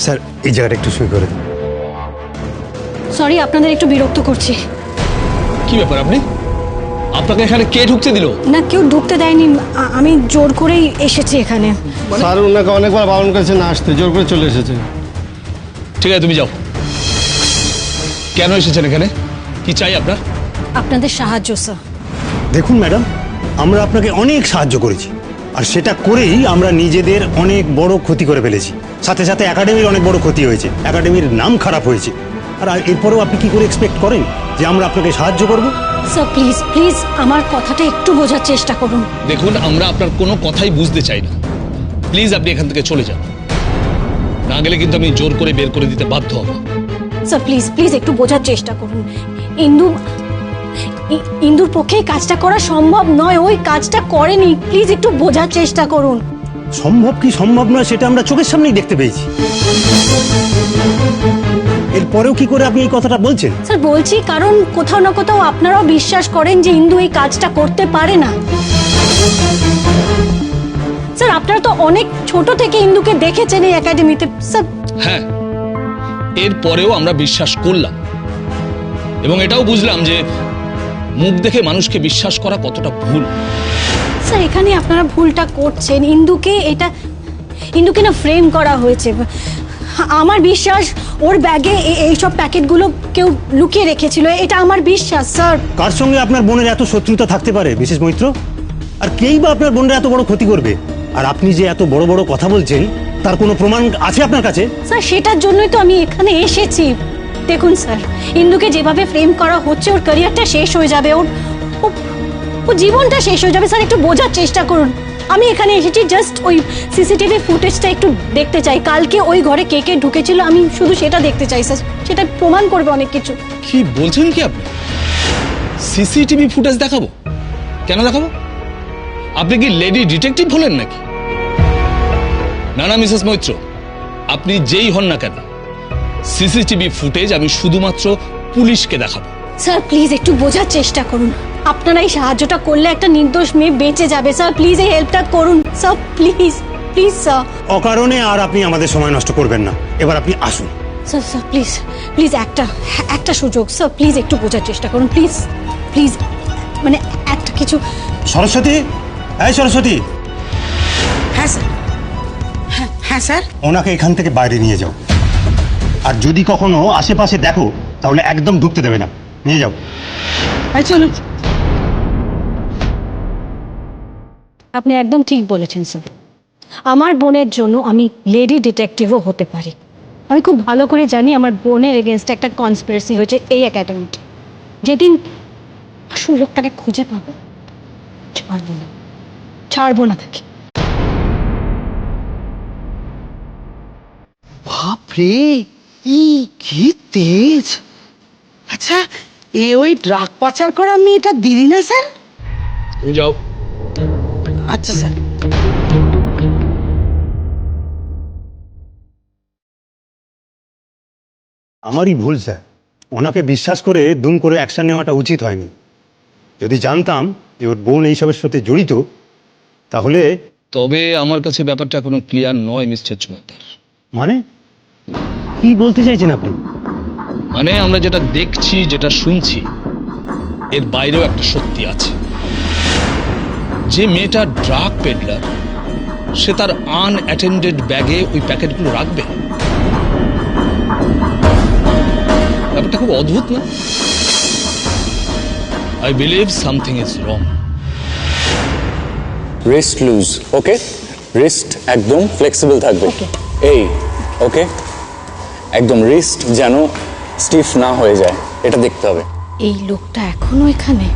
Sir এই জায়গাটা একটু সই করে দিন। সরি আপনাদের একটু বিরক্ত করছি। কি ব্যাপার আপনি? আপনাকে এখানে কে ঢুকতে দিল? না কেউ ঢুকতে দেয়নি, আমি জোর করেই এসেছি এখানে। স্যার ওনাকে অনেকবার বারণ করেছে না আসতে, জোর করে চলে এসেছে। ঠিক আছে তুমি যাও। কেন এসেছেন এখানে? কি চাই আপনার? আপনাদের সাহায্য স্যার। দেখুন ম্যাডাম, আমরা আপনাকে অনেক সাহায্য করেছি, আর সেটা করেই আমরা নিজেদের অনেক বড় ক্ষতি করে ফেলেছি। সাথে সাথে একাডেমির অনেক বড় ক্ষতি হয়েছে, একাডেমির নাম খারাপ হয়েছে। আর এরপরেও আপনি কি করে এক্সপেক্ট করেন যে আমরা আপনাকে সাহায্য করব? স্যার প্লিজ প্লিজ আমার কথাটা একটু বোঝার চেষ্টা করুন। দেখুন আমরা আপনার কোনো কথাই বুঝতে চাই না। প্লিজ আপনি এখান থেকে চলে যান, না গেলে কিন্তু আমি জোর করে বের করে দিতে বাধ্য হব। স্যার প্লিজ প্লিজ একটু বোঝার চেষ্টা করুন। ইন্দুর পক্ষে এই কাজটা করা সম্ভব নয়, ওই কাজটা করেনি। প্লিজ একটু বোঝার চেষ্টা করুন। সম্ভব কি সম্ভব নয় সেটা আমরা চোখের সামনেই দেখতে পেয়েছি। এরপরেও কি করে আপনি এই কথাটা বলছেন? স্যার বলছি কারণ কোথাও না কোথাও আপনারাও বিশ্বাস করেন যে ইন্দু এই কাজটা করতে পারে না। স্যার আপনারা তো অনেক ছোট থেকে ইন্দুকে দেখেছেন এই একাডেমিতে। স্যার হ্যাঁ, এরপরেও আমরা বিশ্বাস করলাম এবং এটাও বুঝলাম যে মুখ দেখে মানুষকে বিশ্বাস করা কতটা ভুল। স্যার এখানে আপনারা ভুলটা করছেন। ইন্দুকে না ফ্রেম করা হয়েছে। আমার বিশ্বাস ওর ব্যাগে এইসব প্যাকেটগুলো কেউ লুকিয়ে রেখেছিল, এটা আমার বিশ্বাস স্যার। কার সঙ্গে আপনার বোনের এত শত্রুতা থাকতে পারে মিসেস মৈত্র? আর কেই বা আপনার বোনের এত বড় ক্ষতি করবে? আর আপনি যে এত বড় বড় কথা বলছেন তার কোনো প্রমাণ আছে আপনার কাছে? স্যার সেটার জন্যই তো আমি এখানে এসেছি। দেখুন স্যার, ইন্দুকে যেভাবে ফ্রেম করা হচ্ছে ওর ক্যারিয়ারটা শেষ হয়ে যাবে, ওর জীবনটা শেষ হয়ে যাবে। স্যার একটু বোঝার চেষ্টা করুন। আমি এখানে এসেছি জাস্ট ওই সিসিটিভি ফুটেজটা একটু দেখতে চাই। কালকে ওই ঘরে কে কে ঢুকেছিল আমি শুধু সেটা দেখতে চাই স্যার, সেটা প্রমাণ করবে অনেক কিছু। কি বলছেন কি আপনি? সিসিটিভি ফুটেজ দেখাবো? কেন দেখাবো? আপনি কি লেডি ডিটেকটিভ হলেন নাকি? না না মিসেস মৈত্র, আপনি যেই হন না কেন, সিসিটিভি ফুটেজ আমি শুধুমাত্র পুলিশকে দেখাবো। স্যার প্লিজ একটু বোঝার চেষ্টা করুন। আপনারা এই সাহায্যটা করলে একটা নির্দোষ মেয়ে বেঁচে যাবে। স্যার প্লিজ এই হেল্পটা করুন স্যার, প্লিজ প্লিজ স্যার। অকারণে আর আপনি আমাদের সময় নষ্ট করবেন না, এবার আপনি আসুন। স্যার স্যার প্লিজ প্লিজ একটা সুযোগ স্যার, প্লিজ একটু বোঝার চেষ্টা করুন প্লিজ প্লিজ, মানে একটা কিছু। সরস্বতী, এই সরস্বতী। হ্যাঁ স্যার। হ্যাঁ স্যার। ওনাকে এখান থেকে বাইরে নিয়ে যাও, আর যদি কখনো আশেপাশে দেখো তাহলে একদম ঢুকতে দেবে না। নিয়ে যাও। চলুন। আপনি একদম ঠিক বলেছেন স্যার। আমার বোনের জন্য আমি লেডি ডিটেকটিভও হতে পারি। আমি খুব ভালো করে জানি আমার বোনের এগেনস্টে একটা কনস্পিরেসি হয়েছে এই একাডেমিতে। যেদিন আসল লোকটাকে খুঁজে পাবো, ছাড়বো না তাকে। বাপরে, কি তেজ! আচ্ছা, ওই ড্রাগ পাচার করা মেয়েটা দিদি না স্যার? তুমি যাও। আচ্ছা স্যার। আমারই ভুল স্যার, ওনাকে বিশ্বাস করে দুম করে অ্যাকশন নেওয়াটা উচিত হয়নি। যদি জানতাম যে ওর বোন এইসবের সাথে জড়িত তাহলে। তবে আমার কাছে ব্যাপারটা এখনো ক্লিয়ার নয় মিস্টার চুমাদার। মানে কি বলতে চাইছেন আপনি? মানে আমরা যেটা দেখছি, যেটা শুনছি, এর বাইরেও একটা সত্যি আছে। যে মেয়েটা ড্রাগ পেডলার, সে তার আনঅ্যাটেন্ডেড ব্যাগে ওই প্যাকেটগুলো রাখবে? ব্যাপারটা খুব অদ্ভুত না? I believe something is wrong. Wrist loose, okay? Wrist একদম ফ্লেক্সিবল থাকবে। এই ওকে, একদম রিস্ট যেন স্টিফ না হয়ে যায়, এটা দেখতে হবে। এই লোকটা এখনো এখানে?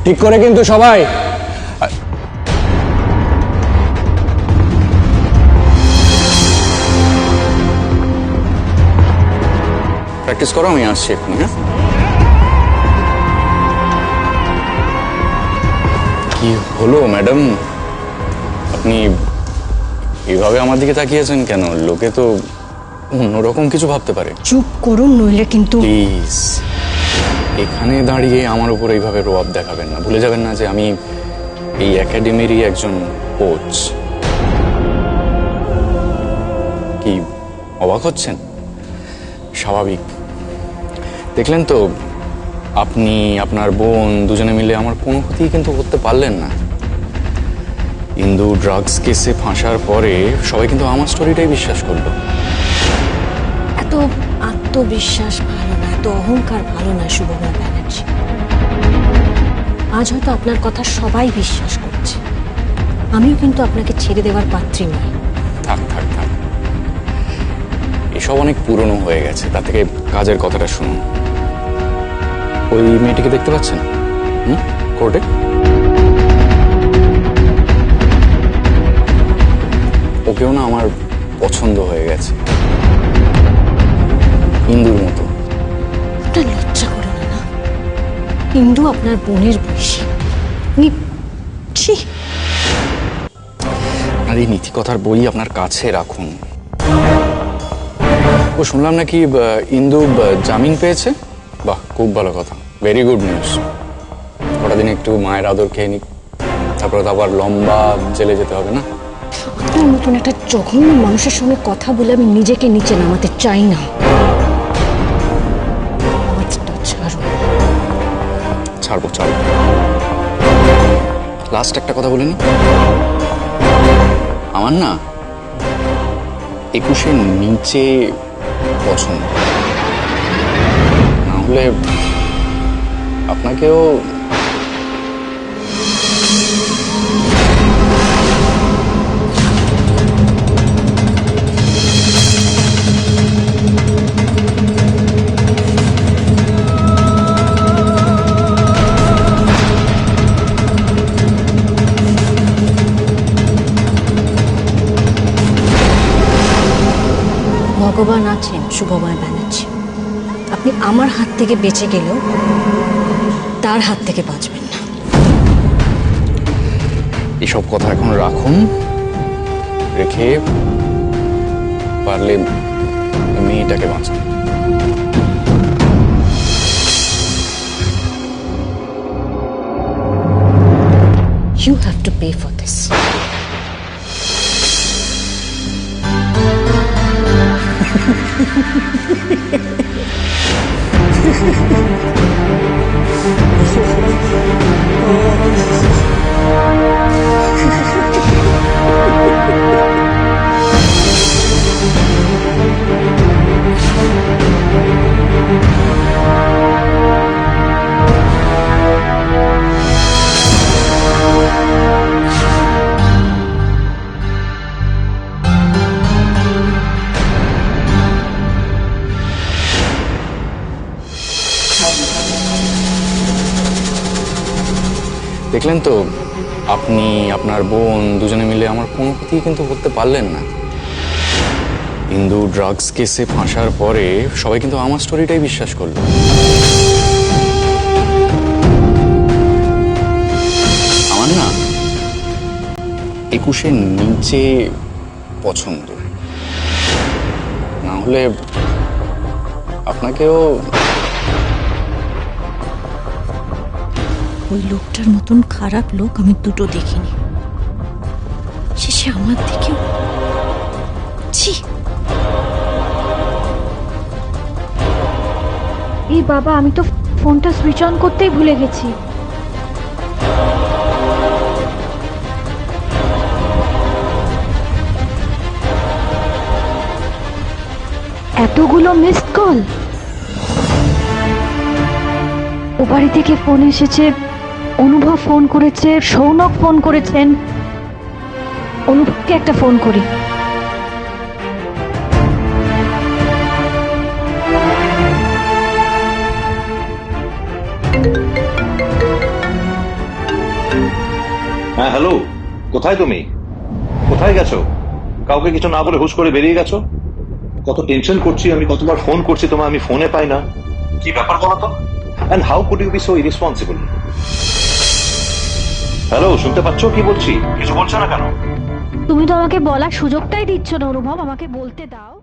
ঠিক করে কিন্তু সবাই। প্র্যাকটিস করো, আমি আসছি এক্ষুনি। হ্যাঁ, কি হলো ম্যাডাম? আপনি এইভাবে আমার দিকে তাকিয়েছেন কেন? লোকে তো অন্যরকম কিছু ভাবতে পারে। চুপ করুন নইলে কিন্তু। প্লিজ, এখানে দাঁড়িয়ে আমার উপর এইভাবে রোয়াব দেখাবেন না। ভুলে যাবেন না যে আমি এই একাডেমিরই একজন কোচ। কি অবাক হচ্ছেন? স্বাভাবিক। দেখলেন তো, আপনি আপনার বোন দুজনে মিলে আমার কোনো ক্ষতি কিন্তু করতে পারলেন না। ইন্দু ড্রাগস কেসে ফাঁসার পরে সবাই কিন্তু আমার স্টোরিটাই বিশ্বাস করলো। এত আত্মবিশ্বাস ভালো না, এত অহংকার ভালো না শুভময় ব্যানার্জি। আজ হয়তো আপনার কথা সবাই বিশ্বাস করছে, আমিও কিন্তু আপনাকে ছেড়ে দেওয়ার পাত্রী নই। থাক থাক থাক, এসব অনেক পুরনো হয়ে গেছে। তার থেকে কাজের কথাটা শুনুন। ওই মেয়েটিকে দেখতে পাচ্ছেন কোর্টে? ওকেও না আমার পছন্দ হয়ে গেছে, ইন্দুর মতো। আপনার লজ্জা করে না? ইন্দু আপনার বোনের বয়সী। ছি, আর এই নীতিকথার বই আপনার কাছে রাখুন। ও শুনলাম নাকি ইন্দু জামিন পেয়েছে। বাহ, খুব ভালো কথা, ভেরি গুড নিউজ। কটা দিন একটু মায়ের আদর খেয়ে নিক, তারপরে তো আবার লম্বা জেলে যেতে হবে না? আপনার মতন একটা জঘন্য মানুষের সঙ্গে কথা বলে আমি নিজেকে নিচে নামাতে চাই না। আওয়াজটা ছাড়ো। ছাড়বো ছাড়বো। লাস্ট একটা কথা বলে নি, আমার না 21-এর নিচে পছন্দ, না হলে আপনাকেও ভগবান আছেন শুভময় ব্যানার্জি। আপনি আমার হাত থেকে বেঁচে গেলেও তার হাত থেকে বাঁচবেন না। এসব কথা এখন রাখুন, রেখে পারলে মেয়েটাকে বাঁচান। You have to pay for this. দেখলেন তো, আপনি আপনার বোন দুজনে মিলে আমার কোনো ক্ষতি কিন্তু করতে পারলেন না। ইন্দু ড্রাগস কেসে ফাঁসার পরে সবাই কিন্তু আমার স্টোরিটাই বিশ্বাস করলো। আমার না 21-এর নিচে পছন্দ, না হলে আপনাকেও ওই লোকটার মতন খারাপ লোক আমি দুটো দেখিনি। শেষে আমার দিকেও ছি। এই বাবা, আমি তো ফোনটা সুইচ অন করতেই ভুলে গেছি। এতগুলো মিসড কল। ও বাড়ি থেকে ফোন এসেছে, অনুভব ফোন করেছে, সৌনক ফোন করেছেন। অনুভবকে একটা ফোন করি। হ্যাঁ হ্যালো, কোথায় তুমি? কোথায় গেছো? কাউকে কিছু না বলে হুশ করে বেরিয়ে গেছো? কত টেনশন করছি আমি, কতবার ফোন করছি তোমায়, আমি ফোনে পাই না। কি ব্যাপার বলো তো? And how could you be so irresponsible? Hello, শুনতে পাচ্ছ কি বলছি? কিছু বলছো না কেন? তুমি তো আমাকে বলার সুযোগটাই দিচ্ছ না অনুভব, আমাকে বলতে দাও।